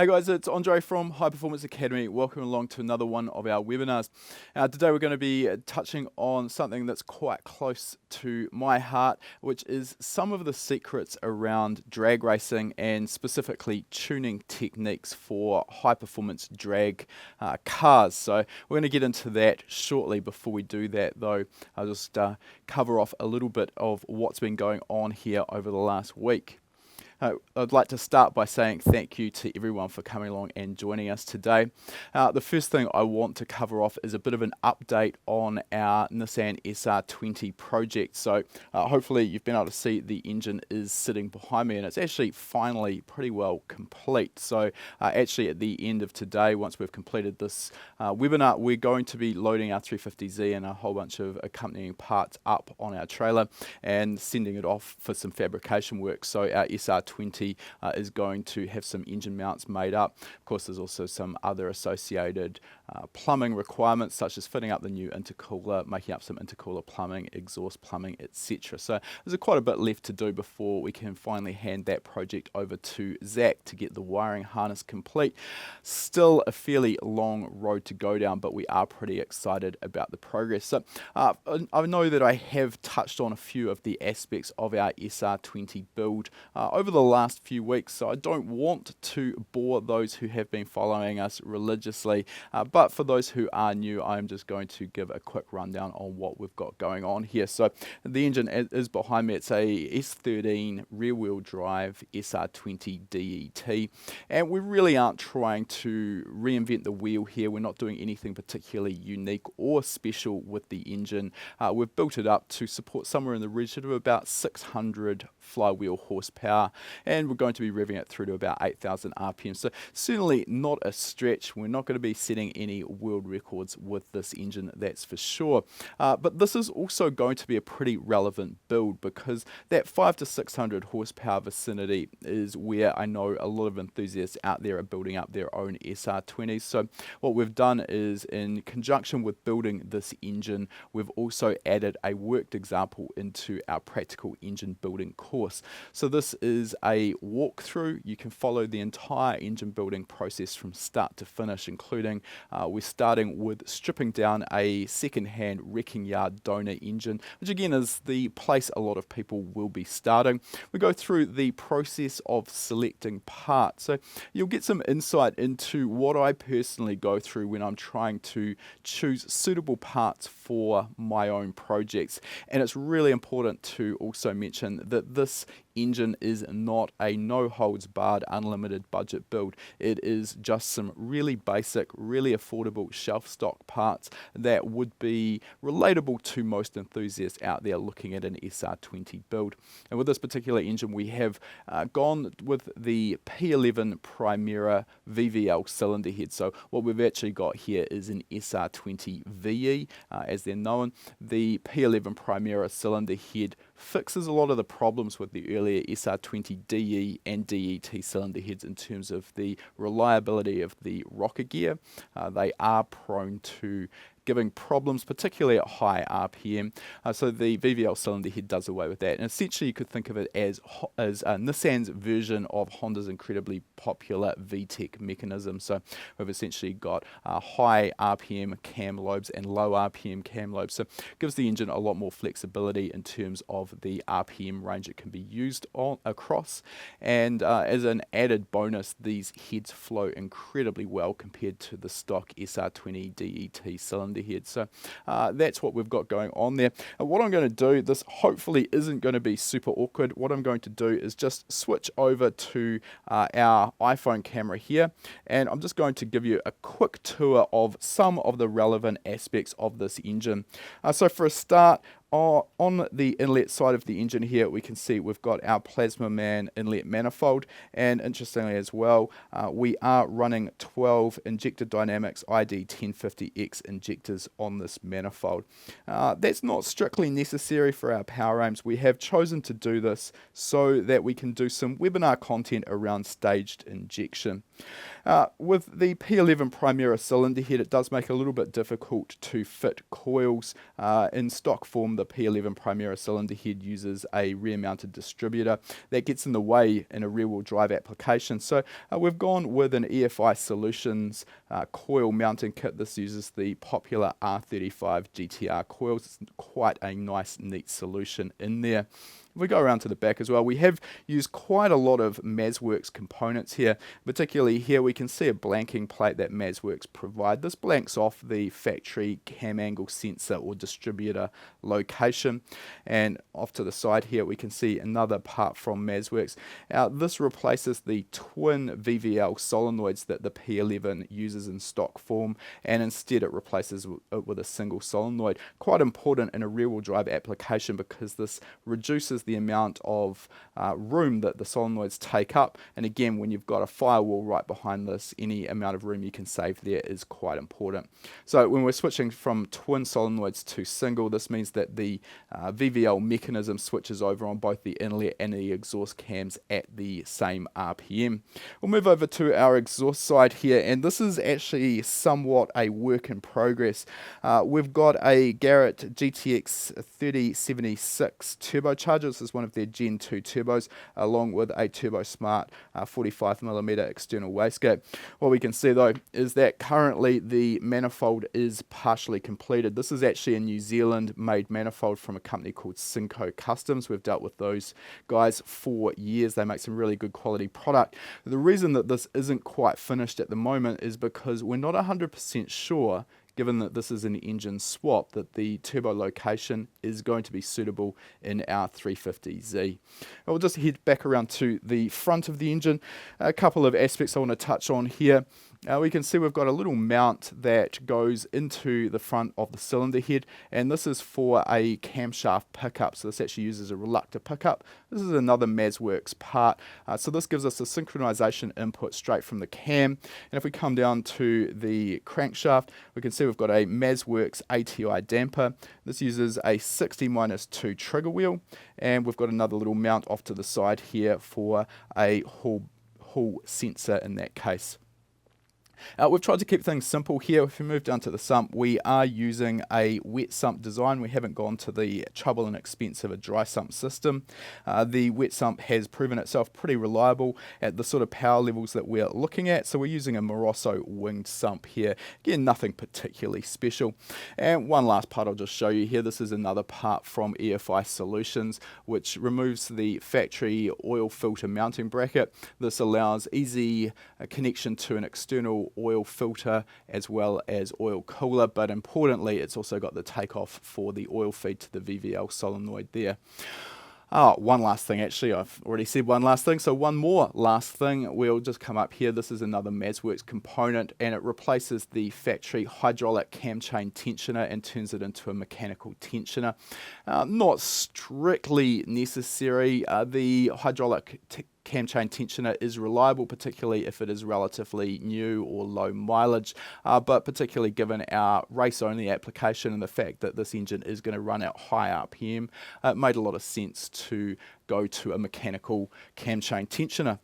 Hey guys, it's Andre from High Performance Academy. Welcome along to another one of our webinars. Today we're going to be touching on something that's quite close to my heart, which is some of the secrets around drag racing and specifically tuning techniques for high performance drag cars. So we're going to get into that shortly. Before we do that though, I'll just cover off a little bit of what's been going on here over the last week. I'd like to start by saying thank you to everyone for coming along and joining us today. The first thing I want to cover off is a bit of an update on our Nissan SR20 project. So hopefully you've been able to see the engine is sitting behind me and it's actually finally pretty well complete. So actually at the end of today, once we've completed this webinar, we're going to be loading our 350Z and a whole bunch of accompanying parts up on our trailer and sending it off for some fabrication work. So our SR20 is going to have some engine mounts made up. Of course, there's also some other associated plumbing requirements, such as fitting up the new intercooler, making up some intercooler plumbing, exhaust plumbing, etc. So there's quite a bit left to do before we can finally hand that project over to Zach to get the wiring harness complete. Still a fairly long road to go down, but we are pretty excited about the progress. So I know that I have touched on a few of the aspects of our SR20 build over the last few weeks, so I don't want to bore those who have been following us religiously, but for those who are new, I'm just going to give a quick rundown on what we've got going on here. So the engine is behind me. It's a S13 rear-wheel drive SR20 DET, and we really aren't trying to reinvent the wheel here. We're not doing anything particularly unique or special with the engine. We've built it up to support somewhere in the region of about 600 flywheel horsepower, and we're going to be revving it through to about 8,000 RPM. So certainly not a stretch. We're not going to be setting any world records with this engine, that's for sure. But this is also going to be a pretty relevant build because that 500 to 600 horsepower vicinity is where I know a lot of enthusiasts out there are building up their own SR20s. So what we've done is, in conjunction with building this engine, we've also added a worked example into our practical engine building course. So this is a walkthrough. You can follow the entire engine building process from start to finish, including we're starting with stripping down a second-hand wrecking yard donor engine, which again is the place a lot of people will be starting. We go through the process of selecting parts. So you'll get some insight into what I personally go through when I'm trying to choose suitable parts for my own projects. And it's really important to also mention that this engine is not a no-holds-barred unlimited budget build. It is just some really basic, really affordable shelf stock parts that would be relatable to most enthusiasts out there looking at an SR20 build. And with this particular engine, we have gone with the P11 Primera VVL cylinder head. So what we've actually got here is an SR20 VE, as they're known. The P11 Primera cylinder head fixes a lot of the problems with the earlier SR20 DE and DET cylinder heads in terms of the reliability of the rocker gear. They are prone to giving problems, particularly at high RPM. So the VVL cylinder head does away with that. And essentially you could think of it as Nissan's version of Honda's incredibly popular VTEC mechanism. So we've essentially got high RPM cam lobes and low RPM cam lobes. So it gives the engine a lot more flexibility in terms of the RPM range it can be used on across. And as an added bonus, these heads flow incredibly well compared to the stock SR20 DET cylinder head. So that's what we've got going on there. And what I'm going to do, this hopefully isn't going to be super awkward. What I'm going to do is just switch over to our iPhone camera here, and I'm just going to give you a quick tour of some of the relevant aspects of this engine. So for a start, on the inlet side of the engine here, we can see we've got our plazmaman inlet manifold, and interestingly as well, we are running 12 Injector Dynamics ID1050X injectors on this manifold. That's not strictly necessary for our power aims. We have chosen to do this so that we can do some webinar content around staged injection. With the P11 Primera cylinder head, it does make it a little bit difficult to fit coils in stock form. the P11 Primera cylinder head uses a rear-mounted distributor that gets in the way in a rear-wheel drive application. So we've gone with an EFI Solutions coil mounting kit. This uses the popular R35 GTR coils. It's quite a nice, neat solution in there. If we go around to the back as well, we have used quite a lot of Mazworx components here. Particularly here we can see a blanking plate that Mazworx provide. This blanks off the factory cam angle sensor or distributor location. And off to the side here we can see another part from Mazworx. This replaces the twin VVL solenoids that the P11 uses in stock form, and instead it replaces it with a single solenoid. Quite important in a rear-wheel drive application because this reduces the amount of room that the solenoids take up, and again, when you've got a firewall right behind this, any amount of room you can save there is quite important. So when we're switching from twin solenoids to single, this means that the VVL mechanism switches over on both the inlet and the exhaust cams at the same RPM. We'll move over to our exhaust side here, and this is actually somewhat a work in progress. We've got a Garrett GTX3076 turbocharger. This is one of their Gen II turbos, along with a Turbosmart 45mm external wastegate. What we can see though is that currently the manifold is partially completed. This is actually a New Zealand made manifold from a company called Sinco Customs. We've dealt with those guys for years. They make some really good quality product. The reason that this isn't quite finished at the moment is because we're not 100% sure, given that this is an engine swap, that the turbo location is going to be suitable in our 350Z. We'll just head back around to the front of the engine. A couple of aspects I want to touch on here. We can see we've got a little mount that goes into the front of the cylinder head, and this is for a camshaft pickup. So this actually uses a reluctor pickup. This is another Mazworx part. So this gives us a synchronization input straight from the cam. And if we come down to the crankshaft, we can see we've got a Mazworx ATI damper. This uses a 60-2 trigger wheel, and we've got another little mount off to the side here for a Hall sensor in that case. We've tried to keep things simple here. If we move down to the sump, we are using a wet sump design. We haven't gone to the trouble and expense of a dry sump system. The wet sump has proven itself pretty reliable at the sort of power levels that we're looking at. So we're using a Moroso winged sump here. Again, nothing particularly special. And one last part I'll just show you here. This is another part from EFI Solutions, which removes the factory oil filter mounting bracket. This allows easy connection to an external oil filter as well as oil cooler, but importantly it's also got the takeoff for the oil feed to the VVL solenoid there. One last thing, actually, I've already said one last thing, so one more last thing. We'll just come up here. This is another Mazworx component, and it replaces the factory hydraulic cam chain tensioner and turns it into a mechanical tensioner. Not strictly necessary. The hydraulic cam chain tensioner is reliable, particularly if it is relatively new or low mileage, but particularly given our race-only application and the fact that this engine is going to run at high RPM, it made a lot of sense to go to a mechanical cam chain tensioner.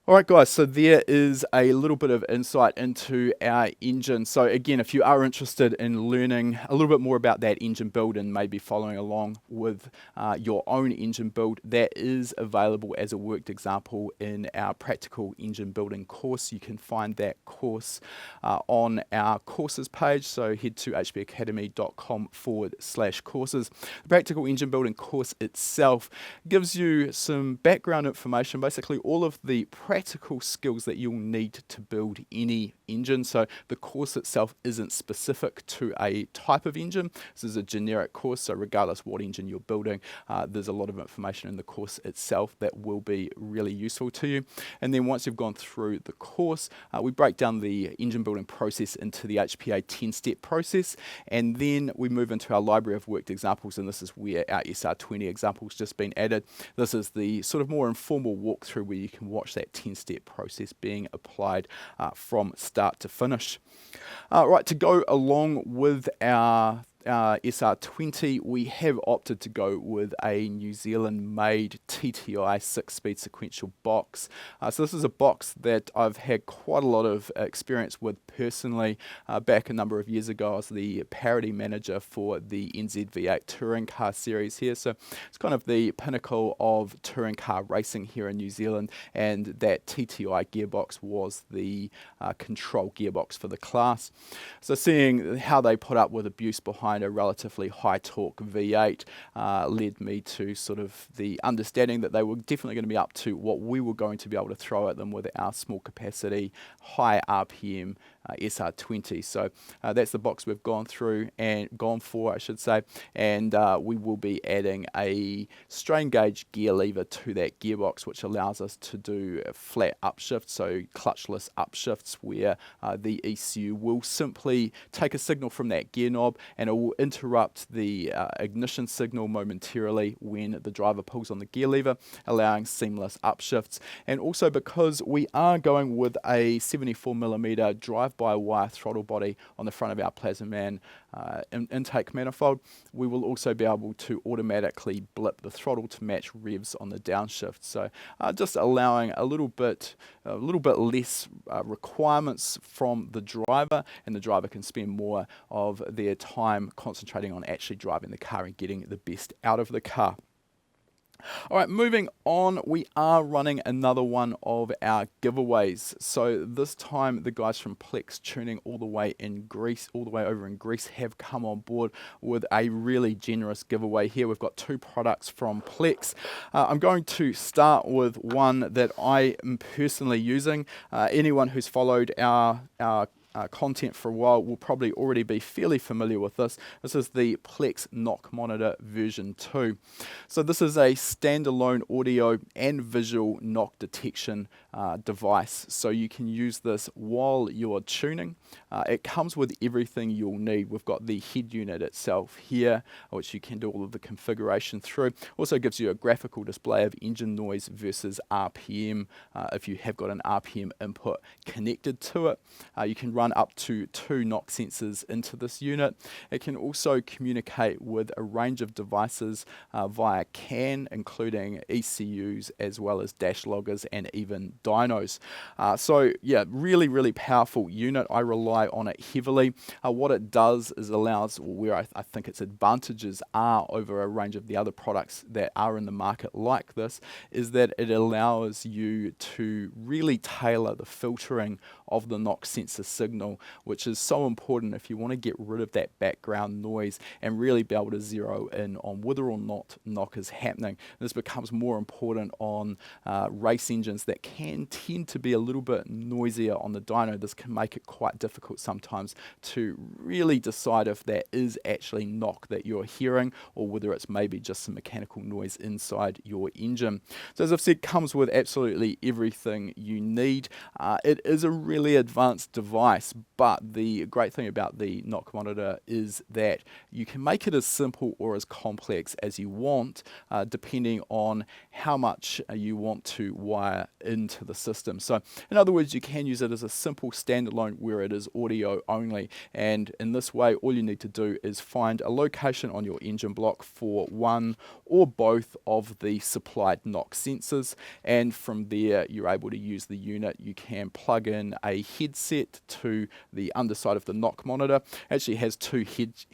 Alright guys, so there is a little bit of insight into our engine. So again, if you are interested in learning a little bit more about that engine build and maybe following along with your own engine build, that is available as a worked example in our practical engine building course. You can find that course on our courses page, so head to hpacademy.com/courses. The practical engine building course itself gives you some background information, basically all of the practical skills that you'll need to build any engine. So the course itself isn't specific to a type of engine. This is a generic course, so regardless what engine you're building, there's a lot of information in the course itself that will be really useful to you. And then once you've gone through the course, we break down the engine building process into the HPA 10-step process, and then we move into our library of worked examples, and this is where our SR20 example's just been added. This is the sort of more informal walkthrough where you can watch that 10-step process being applied from start to finish. Right, to go along with our SR20, we have opted to go with a New Zealand-made TTI 6-speed sequential box. So this is a box that I've had quite a lot of experience with personally. Back a number of years ago, I was the parity manager for the NZ-V8 touring car series here. So it's kind of the pinnacle of touring car racing here in New Zealand, and that TTI gearbox was the control gearbox for the class. So seeing how they put up with abuse behind a relatively high torque V8 led me to sort of the understanding that they were definitely going to be up to what we were going to be able to throw at them with our small capacity, high RPM SR20. So that's the box we've gone for, I should say, and we will be adding a strain gauge gear lever to that gearbox, which allows us to do flat upshifts, so clutchless upshifts, where the ECU will simply take a signal from that gear knob and it will interrupt the ignition signal momentarily when the driver pulls on the gear lever, allowing seamless upshifts. And also, because we are going with a 74mm drive-by-wire throttle body on the front of our plazmaman intake manifold, we will also be able to automatically blip the throttle to match revs on the downshift. So just allowing a little bit less requirements from the driver, and the driver can spend more of their time concentrating on actually driving the car and getting the best out of the car. All right, moving on, we are running another one of our giveaways. So this time, the guys from Plex Tuning all the way over in Greece, have come on board with a really generous giveaway here. We've got 2 products from Plex. I'm going to start with one that I am personally using. Anyone who's followed our content for a while will probably already be fairly familiar with this. This is the Plex NOC Monitor version 2. So this is a standalone audio and visual knock detection device. So you can use this while you're tuning. It comes with everything you'll need. We've got the head unit itself here, which you can do all of the configuration through. Also gives you a graphical display of engine noise versus RPM if you have got an RPM input connected to it. You can run up to 2 knock sensors into this unit. It can also communicate with a range of devices via CAN, including ECUs as well as dash loggers and even dynos. So yeah, really powerful unit. I rely on it heavily. What it does is allows, where I think its advantages are over a range of the other products that are in the market like this, is that it allows you to really tailor the filtering of the knock sensor signal, which is so important if you want to get rid of that background noise and really be able to zero in on whether or not knock is happening. This becomes more important on race engines that can tend to be a little bit noisier on the dyno. This can make it quite difficult sometimes to really decide if that is actually knock that you're hearing or whether it's maybe just some mechanical noise inside your engine. So as I've said, comes with absolutely everything you need. It is a really advanced device, but the great thing about the NOC monitor is that you can make it as simple or as complex as you want, depending on how much you want to wire into the system. So in other words, you can use it as a simple standalone where it is audio only, and in this way all you need to do is find a location on your engine block for one or both of the supplied knock sensors, and from there you're able to use the unit. You can plug in a headset to the underside of the NOC monitor. It actually has 2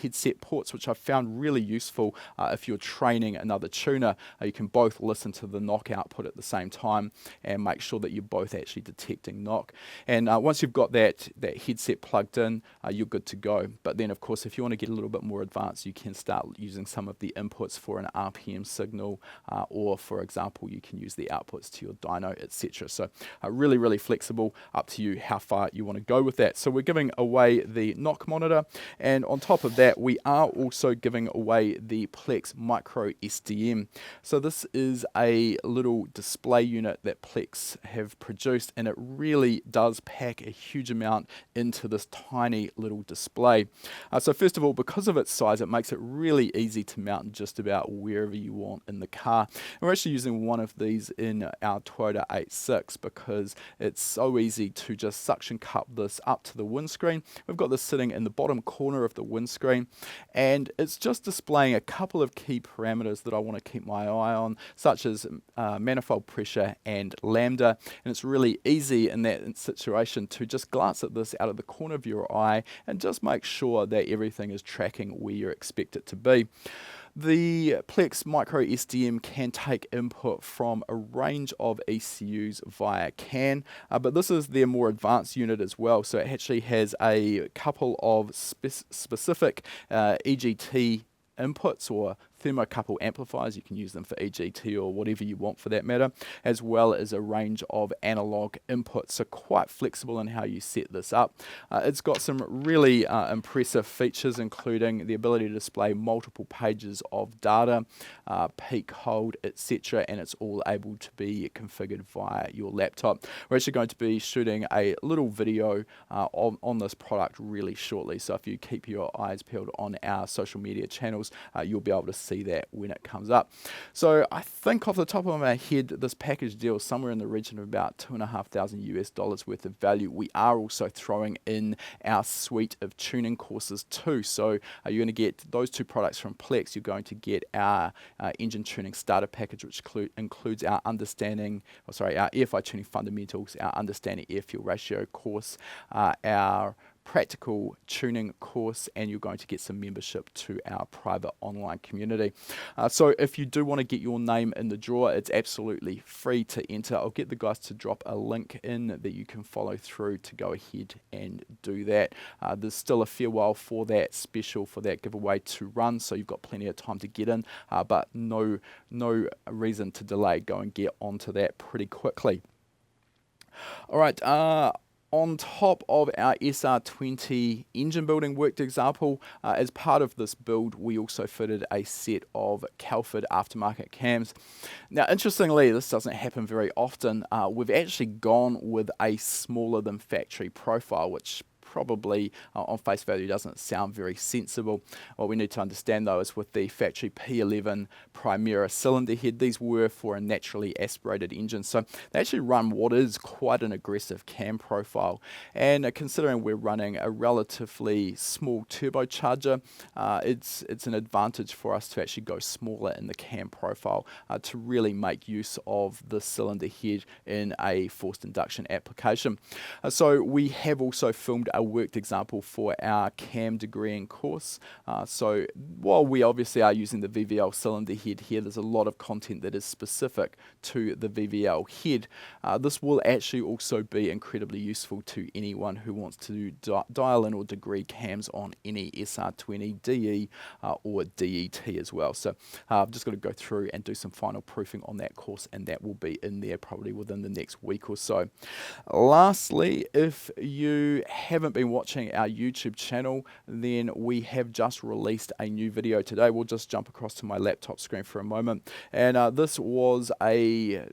headset ports, which I've found really useful if you're training another tuner. You can both listen to the knock output at the same time and make sure that you're both actually detecting knock. And once you've got that headset plugged in, you're good to go. But then of course, if you want to get a little bit more advanced, you can start using some of the inputs for an RPM signal, or for example, you can use the outputs to your dyno, etc. So really flexible, up to you how far you want to go with that. So we're giving away the NOC monitor, and on top of that we are also giving away the Plex Micro SDM. So this is a little display unit that Plex have produced, and it really does pack a huge amount into this tiny little display. So first of all, because of its size, it makes it really easy to mount just about wherever you want in the car. And we're actually using one of these in our Toyota 86 because it's so easy to just suction cup this up to the windscreen. We've got this sitting in the bottom corner of the windscreen, and it's just displaying a couple of key parameters that I want to keep my eye on, such as manifold pressure and lambda. And it's really easy in that situation to just glance at this out of the corner of your eye and just make sure that everything is tracking where you expect it to be. The Plex Micro SDM can take input from a range of ECUs via CAN, but this is their more advanced unit as well, so it actually has a couple of specific EGT inputs or thermocouple amplifiers. You can use them for EGT or whatever you want for that matter, as well as a range of analog inputs, so quite flexible in how you set this up. It's got some really impressive features, including the ability to display multiple pages of data, peak, hold, etc., and it's all able to be configured via your laptop. We're actually going to be shooting a little video on this product really shortly, so if you keep your eyes peeled on our social media channels, you'll be able to see that when it comes up. So I think off the top of my head, this package deal is somewhere in the region of about $2,500 worth of value. We are also throwing in our suite of tuning courses too. So you're going to get those two products from Plex. You're going to get our engine tuning starter package, which includes our our EFI tuning fundamentals, our understanding air fuel ratio course, our practical tuning course, and you're going to get some membership to our private online community. So if you do want to get your name in the draw, it's absolutely free to enter. I'll get the guys to drop a link in that you can follow through to go ahead and do that. There's still a fair while for that giveaway to run, so you've got plenty of time to get in, but no reason to delay. Go and get onto that pretty quickly. All right, on top of our SR20 engine building worked example, as part of this build, we also fitted a set of Calvert aftermarket cams. Now, interestingly, this doesn't happen very often. We've actually gone with a smaller than factory profile, which probably on face value doesn't sound very sensible. What we need to understand though is with the factory P11 Primera cylinder head, these were for a naturally aspirated engine, so they actually run what is quite an aggressive cam profile, and considering we're running a relatively small turbocharger, it's an advantage for us to actually go smaller in the cam profile to really make use of the cylinder head in a forced induction application. So we have also filmed a worked example for our cam degreeing course. So while we obviously are using the VVL cylinder head here, there's a lot of content that is specific to the VVL head. This will actually also be incredibly useful to anyone who wants to dial in or degree cams on any SR20 DE or DET as well. So I've just got to go through and do some final proofing on that course, and that will be in there probably within the next week or so. Lastly, if you haven't been watching our YouTube channel, then we have just released a new video today. We'll just jump across to my laptop screen for a moment, and this was a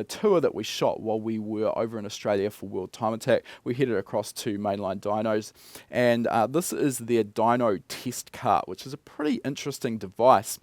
tour that we shot while we were over in Australia for World Time Attack. We headed across to Mainline Dynos, and this is their dyno test cart, which is a pretty interesting device.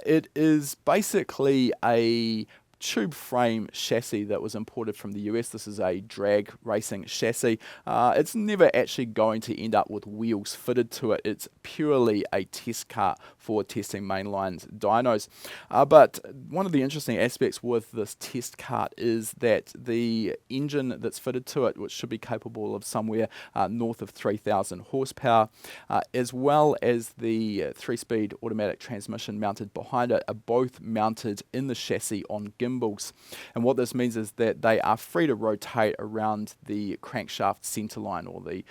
It is basically a tube frame chassis that was imported from the US. This is a drag racing chassis. It's never actually going to end up with wheels fitted to it. It's purely a test cart for testing Mainline's dynos. But one of the interesting aspects with this test cart is that the engine that's fitted to it, which should be capable of somewhere north of 3,000 horsepower, as well as the 3-speed automatic transmission mounted behind it, are both mounted in the chassis on gimbals. And what this means is that they are free to rotate around the crankshaft centerline or the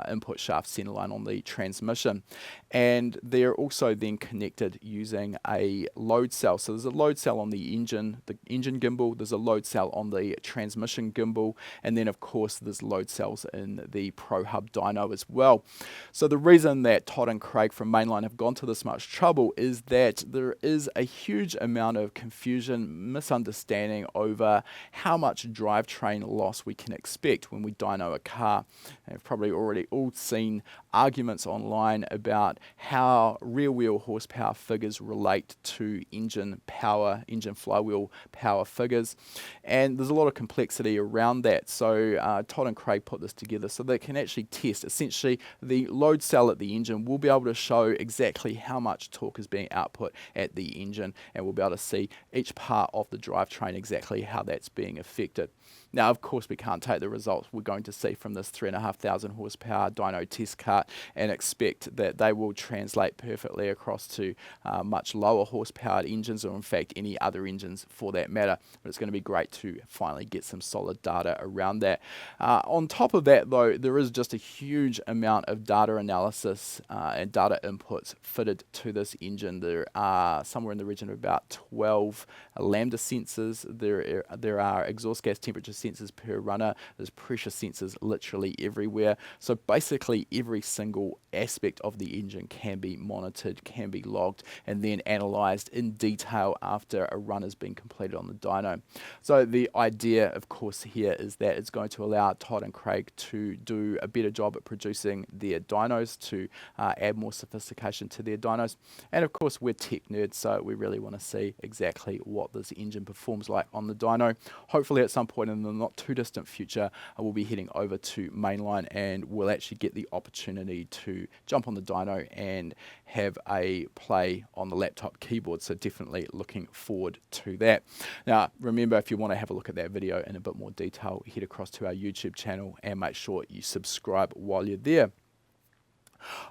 input shaft centerline on the transmission. And they're also then connected using a load cell. So there's a load cell on the engine gimbal, there's a load cell on the transmission gimbal, and then of course there's load cells in the Pro Hub dyno as well. So the reason that Todd and Craig from Mainline have gone to this much trouble is that there is a huge amount of confusion, misunderstanding understanding over how much drivetrain loss we can expect when we dyno a car. And you've probably already all seen arguments online about how rear wheel horsepower figures relate to engine power, engine flywheel power figures, and there's a lot of complexity around that. So Todd and Craig put this together so they can actually test. Essentially, the load cell at the engine will be able to show exactly how much torque is being output at the engine, and we'll be able to see each part of the drivetrain exactly how that's being affected. Now, of course, we can't take the results we're going to see from this 3,500 horsepower dyno test cart and expect that they will translate perfectly across to much lower horsepowered engines, or in fact any other engines for that matter. But it's going to be great to finally get some solid data around that. On top of that, though, there is just a huge amount of data analysis and data inputs fitted to this engine. There are somewhere in the region of about 12 lambda sensors. There are exhaust gas temperature sensors per runner. There's pressure sensors literally everywhere. So basically every single aspect of the engine can be monitored, can be logged, and then analysed in detail after a run has been completed on the dyno. So the idea, of course, here is that it's going to allow Todd and Craig to do a better job at producing their dynos, to add more sophistication to their dynos. And of course, we're tech nerds, so we really want to see exactly what this engine performs like on the dyno. Hopefully at some point in the not too distant future, we'll be heading over to mainline and we'll actually get the opportunity to jump on the dyno and have a play on the laptop keyboard. So definitely looking forward to that. Now, remember, if you want to have a look at that video in a bit more detail, head across to our YouTube channel and make sure you subscribe while you're there.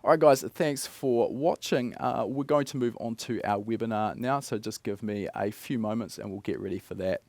Alright guys, thanks for watching. We're going to move on to our webinar now, so just give me a few moments and we'll get ready for that.